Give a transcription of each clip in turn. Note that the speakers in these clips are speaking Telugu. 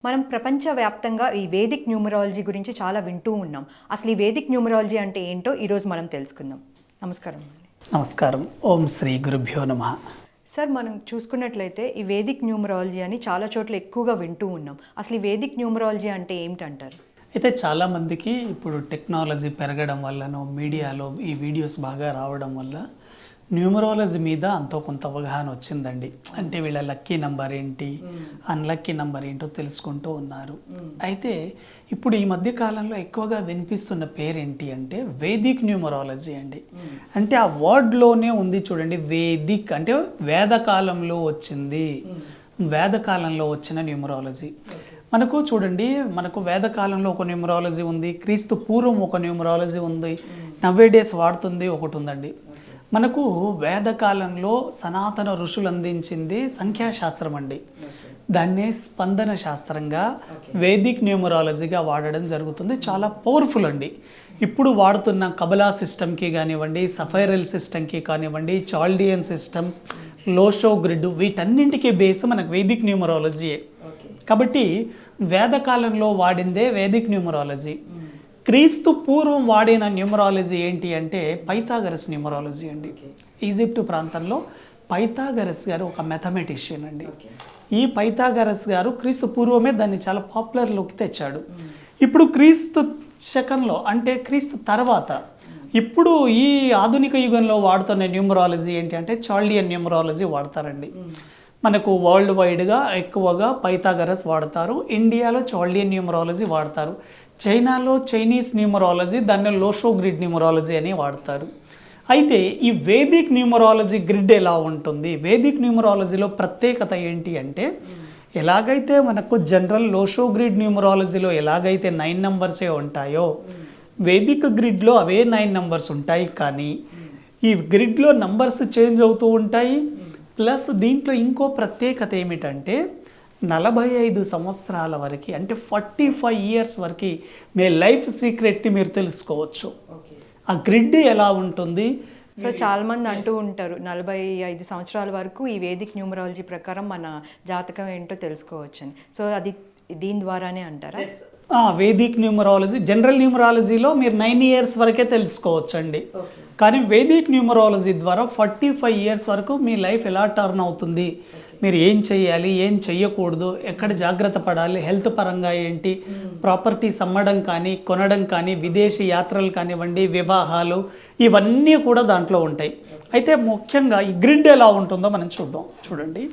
మనం ప్రపంచవ్యాప్తంగా ఈ వేదిక్ న్యూమరాలజీ గురించి చాలా వింటూ ఉన్నాం. అసలు ఈ వేదిక్ న్యూమరాలజీ అంటే ఏంటో ఈరోజు మనం తెలుసుకుందాం. నమస్కారం అండి. నమస్కారం. ఓం శ్రీ గురుభ్యో నమః. సార్, మనం చూసుకున్నట్లయితే ఈ వేదిక్ న్యూమరాలజీ అని చాలా చోట్ల ఎక్కువగా వింటూ ఉన్నాం. అసలు ఈ వేదిక్ న్యూమరాలజీ అంటే ఏమిటంటారు? అయితే చాలామందికి ఇప్పుడు టెక్నాలజీ పెరగడం వల్లనో, మీడియాలో ఈ వీడియోస్ బాగా రావడం వల్ల న్యూమరాలజీ మీద అంతో కొంత అవగాహన వచ్చిందండి. అంటే వీళ్ళ లక్కీ నంబర్ ఏంటి, అన్లక్కీ నంబర్ ఏంటో తెలుసుకుంటూ ఉన్నారు. అయితే ఇప్పుడు ఈ మధ్య కాలంలో ఎక్కువగా వినిపిస్తున్న పేరేంటి అంటే వేదిక్ న్యూమరాలజీ అండి. అంటే ఆ వర్డ్లోనే ఉంది చూడండి, వేదిక్ అంటే వేదకాలంలో వచ్చింది, వేదకాలంలో వచ్చిన న్యూమరాలజీ. మనకు చూడండి, మనకు వేదకాలంలో ఒక న్యూమరాలజీ ఉంది, క్రీస్తు పూర్వం ఒక న్యూమరాలజీ ఉంది, నవ్వేడేస్ వాడుతుంది ఒకటి ఉందండి. మనకు వేదకాలంలో సనాతన ఋషులు అందించింది సంఖ్యాశాస్త్రం అండి. దాన్నే స్పందన శాస్త్రంగా వేదిక్ న్యూమరాలజీగా వాడడం జరుగుతుంది. చాలా పవర్ఫుల్ అండి. ఇప్పుడు వాడుతున్న కబలా సిస్టమ్కి కానివ్వండి, సఫైరల్ సిస్టమ్కి కానివ్వండి, చాల్డియన్ సిస్టమ్, లోషో గ్రిడ్, వీటన్నింటికి బేస్ మనకు వేదిక్ న్యూమరాలజీయే. కాబట్టి వేదకాలంలో వాడిందే వేదిక్ న్యూమరాలజీ. క్రీస్తు పూర్వం వాడిన న్యూమరాలజీ ఏంటి అంటే పైథాగరస్ న్యూమరాలజీ అండి. ఈజిప్ట్ ప్రాంతంలో పైథాగరస్ గారు ఒక మ్యాథమెటిషియన్ అండి. ఈ పైథాగరస్ గారు క్రీస్తు పూర్వమే దాన్ని చాలా పాపులర్లోకి తెచ్చాడు. ఇప్పుడు క్రీస్తు శకంలో అంటే క్రీస్తు తర్వాత ఇప్పుడు ఈ ఆధునిక యుగంలో వాడుతున్న న్యూమరాలజీ ఏంటి అంటే చాల్డియన్ న్యూమరాలజీ వాడతారండి. మనకు వరల్డ్ వైడ్గా ఎక్కువగా పైథాగరస్ వాడతారు. ఇండియాలో చాల్డియన్ న్యూమరాలజీ వాడతారు. చైనాలో చైనీస్ న్యూమరాలజీ, దాన్ని లోషో గ్రిడ్ న్యూమరాలజీ అని వాడతారు. అయితే ఈ వేదిక్ న్యూమరాలజీ గ్రిడ్ ఎలా ఉంటుంది, వేదిక్ న్యూమరాలజీలో ప్రత్యేకత ఏంటి అంటే, ఎలాగైతే మనకు జనరల్ లోషో గ్రిడ్ న్యూమరాలజీలో ఎలాగైతే 9 నంబర్సే ఉంటాయో, వేదిక్ గ్రిడ్లో అవే 9 నంబర్స్ ఉంటాయి. కానీ ఈ గ్రిడ్లో నంబర్స్ చేంజ్ అవుతూ ఉంటాయి. ప్లస్ దీంట్లో ఇంకో ప్రత్యేకత ఏమిటంటే 45 సంవత్సరాల వరకు అంటే 45 ఇయర్స్ వరకు మీ లైఫ్ సీక్రెట్ని మీరు తెలుసుకోవచ్చు. ఆ గ్రిడ్ ఎలా ఉంటుంది. సో చాలా మంది అంటూ ఉంటారు 45 సంవత్సరాల వరకు ఈ వేదిక్ న్యూమరాలజీ ప్రకారం మన జాతకం ఏంటో తెలుసుకోవచ్చని. సో అది దీని ద్వారానే అంటారా? వేదిక్ న్యూమరాలజీ, జనరల్ న్యూమరాలజీలో మీరు 9 ఇయర్స్ వరకే తెలుసుకోవచ్చు అండి. కానీ వేదిక్ న్యూమరాలజీ ద్వారా 45 ఇయర్స్ వరకు మీ లైఫ్ ఎలా టర్న్ అవుతుంది, మీరు ఏం చేయాలి, ఏం చెయ్యకూడదు, ఎక్కడ జాగ్రత్త పడాలి, హెల్త్ పరంగా ఏంటి, ప్రాపర్టీస్ అమ్మడం కానీ కొనడం కానీ, విదేశీ యాత్రలు కానివ్వండి, వివాహాలు, ఇవన్నీ కూడా దాంట్లో ఉంటాయి. అయితే ముఖ్యంగా ఈ గ్రిడ్ ఎలా ఉంటుందో మనం చూద్దాం. చూడండి,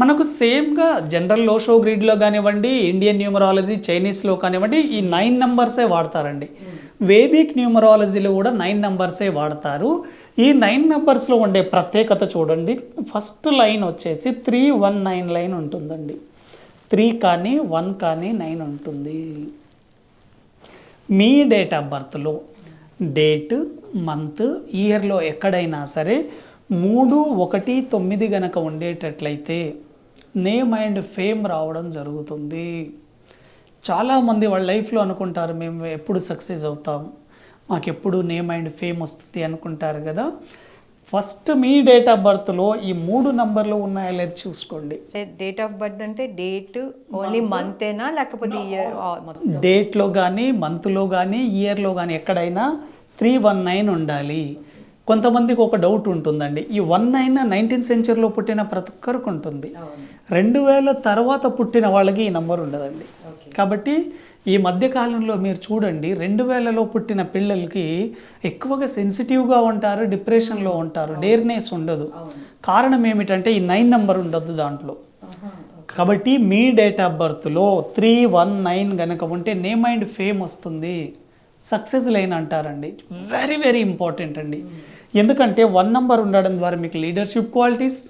మనకు సేమ్గా జనరల్ లోషో గ్రిడ్లో కానివ్వండి, ఇండియన్ న్యూమరాలజీ, చైనీస్లో కానివ్వండి, ఈ 9 నంబర్సే వాడతారండి. వేదిక్ న్యూమరాలజీలో కూడా 9 నంబర్సే వాడతారు. ఈ 9 నంబర్స్లో ఉండే ప్రత్యేకత చూడండి. ఫస్ట్ లైన్ వచ్చేసి 319 లైన్ ఉంటుందండి. 3 కానీ 1 కానీ 9 ఉంటుంది. మీ డేట్ ఆఫ్ బర్త్లో డేట్, మంత్, ఇయర్లో ఎక్కడైనా సరే 3, 1, 9 గనక ఉండేటట్లయితే నేమ్ అండ్ ఫేమ్ రావడం జరుగుతుంది. చాలామంది వాళ్ళ లైఫ్లో అనుకుంటారు, మేము ఎప్పుడు సక్సెస్ అవుతాం, మాకు ఎప్పుడు నేమ్ అండ్ ఫేమ్ వస్తుంది అనుకుంటారు కదా. ఫస్ట్ మీ డేట్ ఆఫ్ బర్త్లో ఈ 3 నంబర్లు ఉన్నాయా లేదు చూసుకోండి. డేట్ ఆఫ్ బర్త్ అంటే డేట్ ఓన్లీ మంతేనా లేకపోతే ఇయర్? డేట్లో కానీ, మంత్లో కానీ, ఇయర్లో కానీ ఎక్కడైనా 319 ఉండాలి. కొంతమందికి ఒక డౌట్ ఉంటుందండి, ఈ 19 19th సెంచరీలో పుట్టిన ప్రతి ఒక్కరికి ఉంటుంది. 2000 తర్వాత పుట్టిన వాళ్ళకి ఈ నంబర్ ఉండదండి. కాబట్టి ఈ మధ్యకాలంలో మీరు చూడండి, 2000లో పుట్టిన పిల్లలకి ఎక్కువగా సెన్సిటివ్గా ఉంటారు, డిప్రెషన్లో ఉంటారు, డేర్నెస్ ఉండదు. కారణం ఏమిటంటే ఈ 9 నంబర్ ఉండదు దాంట్లో. కాబట్టి మీ డేట్ ఆఫ్ బర్త్లో 319 కనుక ఉంటే నేమ్ అండ్ ఫేమ్ వస్తుంది, సక్సెస్ లైన్ అంటారండి. వెరీ వెరీ ఇంపార్టెంట్ అండి. ఎందుకంటే 1 నంబర్ ఉండడం ద్వారా మీకు లీడర్షిప్ క్వాలిటీస్,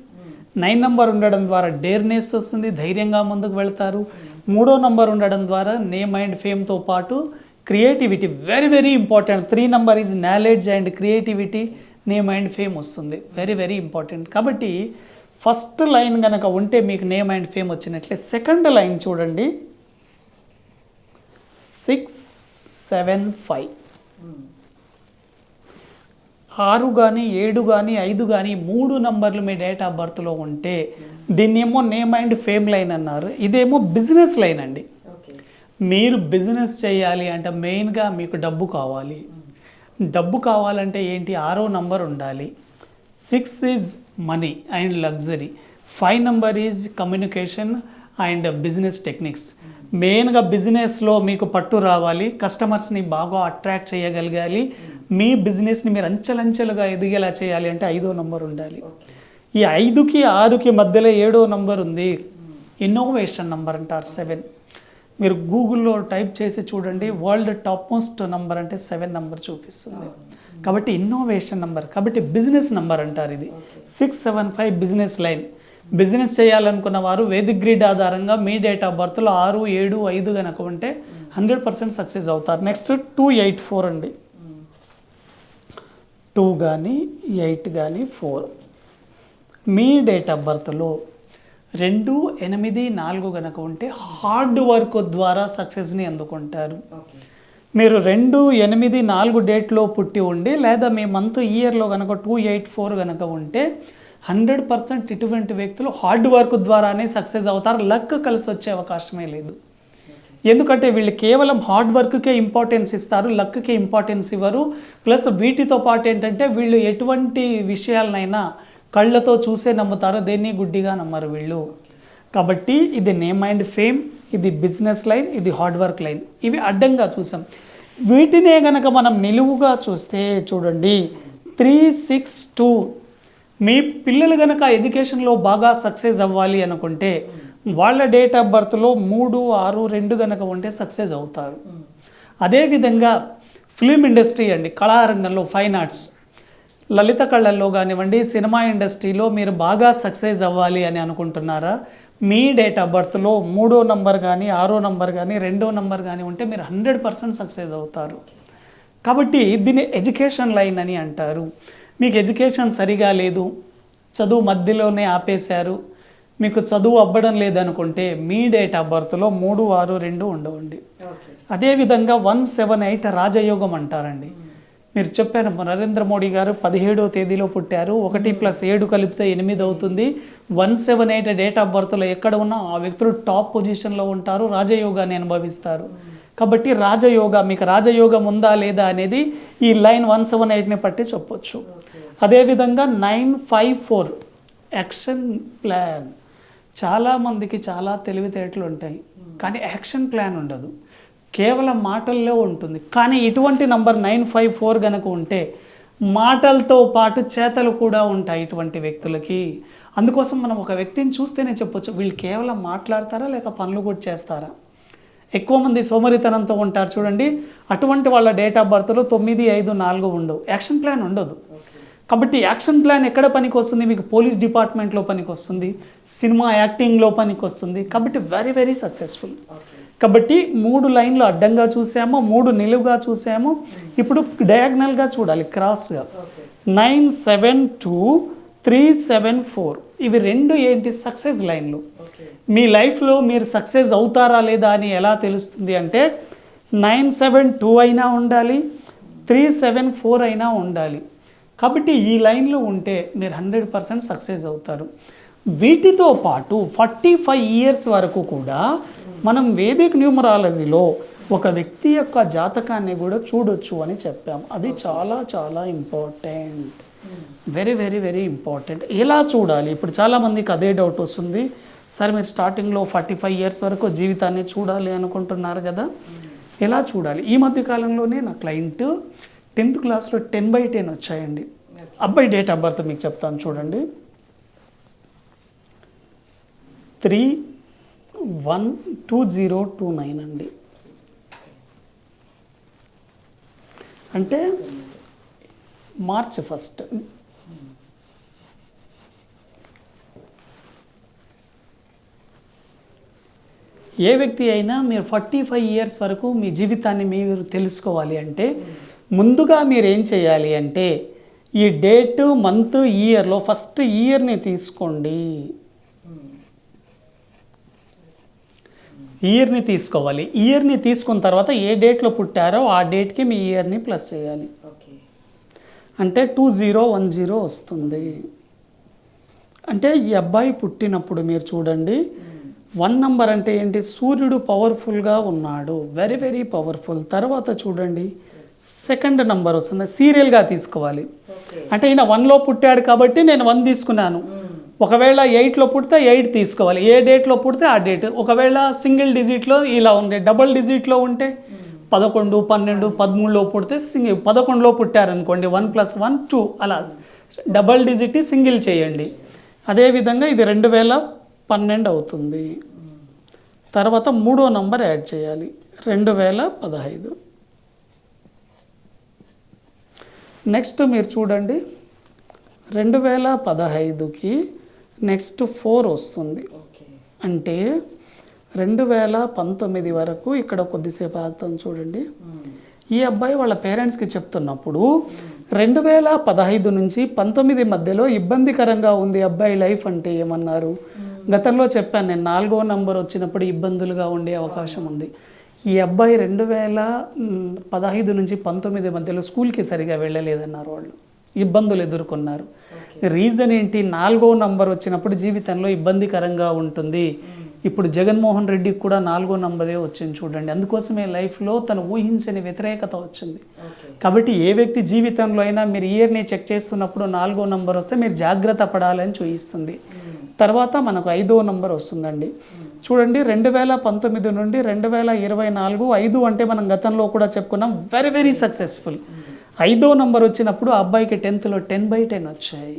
9 నంబర్ ఉండడం ద్వారా డేర్నెస్ వస్తుంది, ధైర్యంగా ముందుకు వెళ్తారు. 3వ నంబర్ ఉండడం ద్వారా నేమ్ అండ్ ఫేమ్తో పాటు creativity, very very important. 3 number is knowledge and creativity, name and fame వస్తుంది, వెరీ వెరీ ఇంపార్టెంట్. కాబట్టి ఫస్ట్ లైన్ కనుక ఉంటే మీకు నేమ్ అండ్ ఫేమ్ వచ్చినట్లే. సెకండ్ లైన్ చూడండి, 675. 6 కానీ 7 కానీ 5 కానీ 3 నంబర్లు మీ డేట్ ఆఫ్ బర్త్లో ఉంటే దీన్నేమో నేమ్ అండ్ ఫేమ్ లైన్ అన్నారు. ఇదేమో బిజినెస్ లైన్ అండి. మీరు బిజినెస్ చేయాలి అంటే మెయిన్గా మీకు డబ్బు కావాలి. డబ్బు కావాలంటే ఏంటి? 6వ నంబర్ ఉండాలి. 6 is money and luxury. 5 number is communication and business techniques. మెయిన్గా బిజినెస్లో మీకు పట్టు రావాలి, కస్టమర్స్ని బాగా అట్రాక్ట్ చేయగలగాలి, మీ బిజినెస్ని మీరు అంచెలంచెలుగా ఎదిగేలా చేయాలి అంటే 5వ నంబర్ ఉండాలి. ఈ 5కి 6కి మధ్యలో 7వ నంబర్ ఉంది, ఇన్నోవేషన్ నంబర్ అంటారు 7. మీరు గూగుల్లో టైప్ చేసి చూడండి, వరల్డ్ టాప్ మోస్ట్ నంబర్ అంటే 7 నంబర్ చూపిస్తుంది. కాబట్టి ఇన్నోవేషన్ నంబర్, కాబట్టి బిజినెస్ నంబర్ అంటారు ఇది. 675 బిజినెస్ లైన్. బిజినెస్ చేయాలనుకున్న వారు వేదిక్ గ్రిడ్ ఆధారంగా మీ డేట్ ఆఫ్ బర్త్లో 6, 7, 5 కనుక ఉంటే 100% సక్సెస్ అవుతారు. నెక్స్ట్ 284 అండి. 2 కానీ 8 కానీ 4 మీ డేట్ ఆఫ్ బర్త్లో 2, 8, 4 కనుక ఉంటే హార్డ్ వర్క్ ద్వారా సక్సెస్ని అందుకుంటారు. మీరు 2, 8, 4 డేట్లో పుట్టి ఉండి లేదా మీ మంత్ ఇయర్లో కనుక 284 కనుక ఉంటే 100% ఇటువంటి వ్యక్తులు హార్డ్ వర్క్ ద్వారానే సక్సెస్ అవుతారు. లక్ కలిసి వచ్చే అవకాశమే లేదు. ఎందుకంటే వీళ్ళు కేవలం హార్డ్ వర్క్కే ఇంపార్టెన్స్ ఇస్తారు, లక్కి ఇంపార్టెన్స్ ఇవ్వరు. ప్లస్ వీటితో పాటు ఏంటంటే వీళ్ళు ఎటువంటి విషయాలనైనా కళ్ళతో చూసే నమ్ముతారు, దేన్ని గుడ్డిగా నమ్మరు వీళ్ళు. కాబట్టి ఇది నేమ్ అండ్ ఫేమ్, ఇది బిజినెస్ లైన్, ఇది హార్డ్ వర్క్ లైన్. ఇవి అడ్డంగా చూసాం. వీటినే గనక మనం నిలువుగా చూస్తే చూడండి 362. మీ పిల్లలు కనుక ఎడ్యుకేషన్లో బాగా సక్సెస్ అవ్వాలి అనుకుంటే వాళ్ళ డేట్ ఆఫ్ బర్త్లో 3, 6, 2 కనుక ఉంటే సక్సెస్ అవుతారు. అదేవిధంగా ఫిలిం ఇండస్ట్రీ అండి, కళారంగంలో ఫైన్ ఆర్ట్స్, లలిత కళల్లో కానివ్వండి, సినిమా ఇండస్ట్రీలో మీరు బాగా సక్సెస్ అవ్వాలి అని అనుకుంటున్నారా? మీ డేట్ ఆఫ్ బర్త్లో 3వ నంబర్ కానీ 6వ నంబర్ కానీ 2వ నంబర్ కానీ ఉంటే మీరు 100% సక్సెస్ అవుతారు. కాబట్టి దీన్ని ఎడ్యుకేషన్ లైన్ అని అంటారు. మీకు ఎడ్యుకేషన్ సరిగా లేదు, చదువు మధ్యలోనే ఆపేశారు, మీకు చదువు అవ్వడం లేదనుకుంటే మీ డేట్ ఆఫ్ బర్త్లో 3, 6, 2 ఉండవండి. అదేవిధంగా 178 రాజయోగం అంటారండి. మీరు చెప్పారు నరేంద్ర మోడీ గారు 17వ తేదీలో పుట్టారు, 1+7 కలిపితే 8 అవుతుంది. 178 డేట్ ఆఫ్ బర్త్లో ఎక్కడ ఉన్నా ఆ వ్యక్తులు టాప్ పొజిషన్లో ఉంటారు, రాజయోగాన్ని అనుభవిస్తారు. కాబట్టి రాజయోగ, మీకు రాజయోగం ఉందా లేదా అనేది ఈ లైన్ 178ని పట్టి చెప్పొచ్చు. అదేవిధంగా 954 యాక్షన్ ప్లాన్. చాలామందికి చాలా తెలివితేటలు ఉంటాయి కానీ యాక్షన్ ప్లాన్ ఉండదు, కేవలం మాటల్లో ఉంటుంది. కానీ ఇటువంటి నంబర్ 954 కనుక ఉంటే మాటలతో పాటు చేతలు కూడా ఉంటాయి ఇటువంటి వ్యక్తులకి. అందుకోసం మనం ఒక వ్యక్తిని చూస్తేనే చెప్పొచ్చు వీళ్ళు కేవలం మాట్లాడతారా లేక పనులు కూడా చేస్తారా. ఎక్కువ మంది సోమరితనంతో ఉంటారు చూడండి, అటువంటి వాళ్ళ డేట్ ఆఫ్ బర్త్లో 9, 5, 4 ఉండవు, యాక్షన్ ప్లాన్ ఉండదు. కాబట్టి యాక్షన్ ప్లాన్ ఎక్కడ పనికి వస్తుంది? మీకు పోలీస్ డిపార్ట్మెంట్లో పనికి వస్తుంది, సినిమా యాక్టింగ్లో పనికి వస్తుంది. కాబట్టి వెరీ వెరీ సక్సెస్ఫుల్. కాబట్టి 3 లైన్లు అడ్డంగా చూసాము, 3 నిలువుగా చూసాము. ఇప్పుడు డయాగ్నల్గా చూడాలి, క్రాస్గా. 972, 374 ఇవి 2 ఏంటి? సక్సెస్ లైన్లు. మీ లైఫ్లో మీరు సక్సెస్ అవుతారా లేదా అని ఎలా తెలుస్తుంది అంటే 972 అయినా ఉండాలి, 374 అయినా ఉండాలి. కాబట్టి ఈ లైన్లో ఉంటే మీరు 100% సక్సెస్ అవుతారు. వీటితో పాటు 45 ఇయర్స్ వరకు కూడా మనం వేదిక్ న్యూమరాలజీలో ఒక వ్యక్తి యొక్క జాతకాన్ని కూడా చూడొచ్చు అని చెప్పాము. అది చాలా చాలా important, very very very important. ఎలా చూడాలి? ఇప్పుడు చాలామందికి అదే డౌట్ వస్తుంది, సరే మీరు స్టార్టింగ్లో 45 ఇయర్స్ వరకు జీవితాన్ని చూడాలి అనుకుంటున్నారు కదా, ఎలా చూడాలి? ఈ మధ్య కాలంలోనే నా క్లయింట్ 10th క్లాస్లో 10/10 వచ్చాయండి. అబ్బాయి డేట్ ఆఫ్ బర్త్ మీకు చెప్తాను చూడండి, 3/1/2029 అండి. అంటే March 1. ఏ వ్యక్తి అయినా మీరు 45 ఇయర్స్ వరకు మీ జీవితాన్ని మీరు తెలుసుకోవాలి అంటే ముందుగా మీరు ఏం చేయాలి అంటే ఈ డేట్, మంత్, ఇయర్లో ఫస్ట్ ఇయర్ని తీసుకోండి. ఇయర్ని తీసుకోవాలి. ఇయర్ని తీసుకున్న తర్వాత ఏ డేట్లో పుట్టారో ఆ డేట్కి మీ ఇయర్ని ప్లస్ చేయాలి. అంటే 2010 వస్తుంది. అంటే ఈ అబ్బాయి పుట్టినప్పుడు మీరు చూడండి 1 నంబర్ అంటే ఏంటి, సూర్యుడు పవర్ఫుల్గా ఉన్నాడు, వెరీ వెరీ పవర్ఫుల్. తర్వాత చూడండి సెకండ్ నంబర్ వస్తుంది, సీరియల్గా తీసుకోవాలి. అంటే ఈయన 1లో పుట్టాడు కాబట్టి నేను 1 తీసుకున్నాను. ఒకవేళ 8లో పుడితే 8 తీసుకోవాలి, ఏ డేట్లో పుడితే ఆ డేట్. ఒకవేళ సింగిల్ డిజిట్లో ఇలా ఉండే, డబుల్ డిజిట్లో ఉంటే 11, 12, 13లో పుడితే 11లో పుట్టారనుకోండి 1 + 1 2, అలా డబల్ డిజిట్ సింగిల్ చేయండి. అదేవిధంగా ఇది 2012 అవుతుంది. తర్వాత 3వ నంబర్ యాడ్ చేయాలి 2015. నెక్స్ట్ మీరు చూడండి 2015కి నెక్స్ట్ 4 వస్తుంది. అంటే 2019 వరకు ఇక్కడ కొద్దిసేపు ఆగుతాం చూడండి. ఈ అబ్బాయి వాళ్ళ పేరెంట్స్కి చెప్తున్నప్పుడు 2015 నుంచి 19 మధ్యలో ఇబ్బందికరంగా ఉంది అబ్బాయి లైఫ్ అంటే ఏమన్నారు? గతంలో చెప్పాను నేను, 4వ నంబర్ వచ్చినప్పుడు ఇబ్బందులుగా ఉండే అవకాశం ఉంది. ఈ అబ్బాయి 2015 నుంచి 19 మధ్యలో స్కూల్కి సరిగా వెళ్ళలేదన్నారు వాళ్ళు, ఇబ్బందులు ఎదుర్కొన్నారు. రీజన్ ఏంటి? 4వ నంబర్ వచ్చినప్పుడు జీవితంలో ఇబ్బందికరంగా ఉంటుంది. ఇప్పుడు జగన్మోహన్ రెడ్డికి కూడా 4వ నంబరే వచ్చింది చూడండి. అందుకోసమే లైఫ్లో తను ఊహించని వ్యతిరేకత వచ్చింది. కాబట్టి ఏ వ్యక్తి జీవితంలో అయినా మీరు ఇయర్ని చెక్ చేస్తున్నప్పుడు 4వ నంబర్ వస్తే మీరు జాగ్రత్త పడాలని చూపిస్తుంది. తర్వాత మనకు 5వ నంబర్ వస్తుందండి. చూడండి 2019 నుండి 2024, 5 అంటే మనం గతంలో కూడా చెప్పుకున్నాం, వెరీ వెరీ సక్సెస్ఫుల్. 5వ నంబర్ వచ్చినప్పుడు ఆ అబ్బాయికి 10th లో 10/10 వచ్చాయి.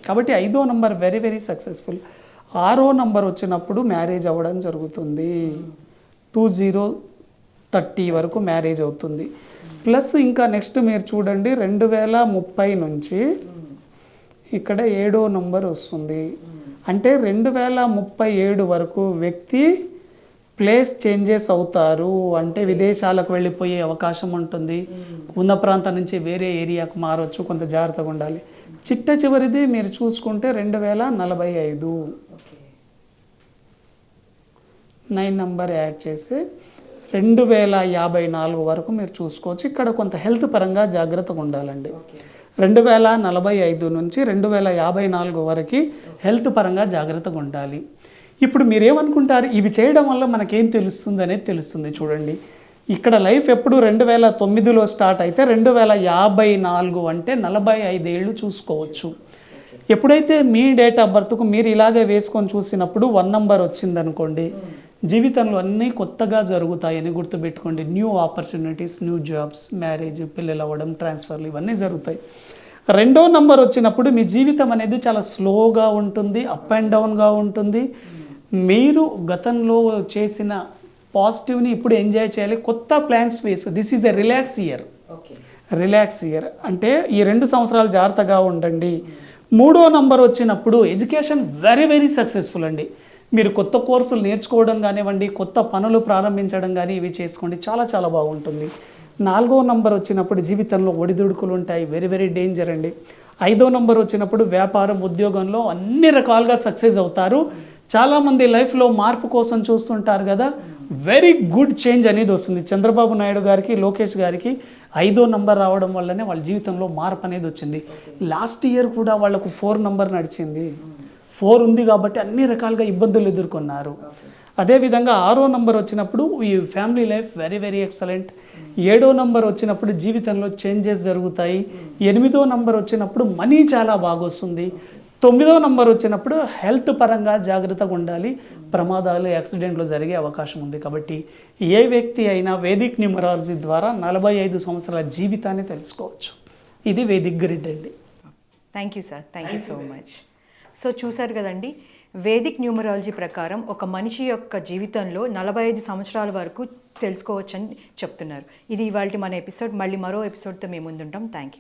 కాబట్టి 5వ నంబర్ వెరీ వెరీ సక్సెస్ఫుల్. 6వ నంబర్ వచ్చినప్పుడు మ్యారేజ్ అవ్వడం జరుగుతుంది. 2030 వరకు మ్యారేజ్ అవుతుంది. ప్లస్ ఇంకా నెక్స్ట్ మీరు చూడండి 2030 నుంచి ఇక్కడ 7వ నంబర్ వస్తుంది. అంటే 2037 వరకు వ్యక్తి ప్లేస్ చేంజెస్ అవుతారు. అంటే విదేశాలకు వెళ్ళిపోయే అవకాశం ఉంటుంది, ఉన్న ప్రాంతం నుంచి వేరే ఏరియాకు మారవచ్చు, కొంత జాగ్రత్తగా ఉండాలి. చిట్ట చివరిది మీరు చూసుకుంటే 2045, 9 నంబర్ యాడ్ చేసి 2054 వరకు మీరు చూసుకోవచ్చు. ఇక్కడ కొంత హెల్త్ పరంగా జాగ్రత్తగా ఉండాలండి. 2045 నుంచి 2054 వరకు హెల్త్ పరంగా జాగ్రత్తగా ఉండాలి. ఇప్పుడు మీరేమనుకుంటారు, ఇవి చేయడం వల్ల మనకేం తెలుస్తుంది అనేది తెలుస్తుంది చూడండి. ఇక్కడ లైఫ్ ఎప్పుడు 2009లో స్టార్ట్ అయితే 2054 అంటే 45 ఏళ్ళు చూసుకోవచ్చు. ఎప్పుడైతే మీ డేట్ ఆఫ్ బర్త్కు మీరు ఇలాగే వేసుకొని చూసినప్పుడు 1 నంబర్ వచ్చిందనుకోండి, జీవితంలో అన్నీ కొత్తగా జరుగుతాయని గుర్తుపెట్టుకోండి. New opportunities, new jobs, marriage, పిల్లలు అవ్వడం, ట్రాన్స్ఫర్లు ఇవన్నీ జరుగుతాయి. 2వ నంబర్ వచ్చినప్పుడు మీ జీవితం అనేది చాలా స్లోగా ఉంటుంది, అప్ అండ్ డౌన్గా ఉంటుంది. మీరు గతంలో చేసిన పాజిటివ్ని ఇప్పుడు ఎంజాయ్ చేయాలి, కొత్త ప్లాన్స్ వేసు. This is a relax year. Relax year అంటే ఈ 2 సంవత్సరాలు జాగ్రత్తగా ఉండండి. 3వ నంబర్ వచ్చినప్పుడు ఎడ్యుకేషన్ వెరీ వెరీ సక్సెస్ఫుల్ అండి. మీరు కొత్త కోర్సులు నేర్చుకోవడం కానివ్వండి, కొత్త పనులు ప్రారంభించడం కానీ ఇవి చేసుకోండి, చాలా చాలా బాగుంటుంది. 4వ నంబర్ వచ్చినప్పుడు జీవితంలో ఒడిదుడుకులు ఉంటాయి, వెరీ వెరీ డేంజర్ అండి. 5వ నంబర్ వచ్చినప్పుడు వ్యాపారం, ఉద్యోగంలో అన్ని రకాలుగా సక్సెస్ అవుతారు. చాలామంది లైఫ్లో మార్పు కోసం చూస్తుంటారు కదా, వెరీ గుడ్ చేంజ్ అనేది వస్తుంది. చంద్రబాబు నాయుడు గారికి, లోకేష్ గారికి 5వ నంబర్ రావడం వల్లనే వాళ్ళ జీవితంలో మార్పు అనేది వచ్చింది. లాస్ట్ ఇయర్ కూడా వాళ్ళకు 4 నంబర్ నడిచింది. 4 ఉంది కాబట్టి అన్ని రకాలుగా ఇబ్బందులు ఎదుర్కొన్నారు. అదేవిధంగా 6వ నంబర్ వచ్చినప్పుడు ఈ family life very very excellent. 7వ నంబర్ వచ్చినప్పుడు జీవితంలో చేంజెస్ జరుగుతాయి. 8వ నంబర్ వచ్చినప్పుడు మనీ చాలా బాగా వస్తుంది. 9వ నంబర్ వచ్చినప్పుడు హెల్త్ పరంగా జాగ్రత్తగా ఉండాలి, ప్రమాదాలు, యాక్సిడెంట్లు జరిగే అవకాశం ఉంది. కాబట్టి ఏ వ్యక్తి అయినా వేదిక్ న్యూమరాలజీ ద్వారా 45 సంవత్సరాల జీవితాన్ని తెలుసుకోవచ్చు. ఇది వేదిక్ గ్రిడ్ అండి. Thank you sir, thank you so much. So చూసారు కదండి, వేదిక్ న్యూమరాలజీ ప్రకారం ఒక మనిషి యొక్క జీవితంలో 45 సంవత్సరాల వరకు తెలుసుకోవచ్చని చెప్తున్నారు. ఇది ఇవాళ మన ఎపిసోడ్. మళ్ళీ మరో ఎపిసోడ్తో మేము ముందుంటాం. Thank you.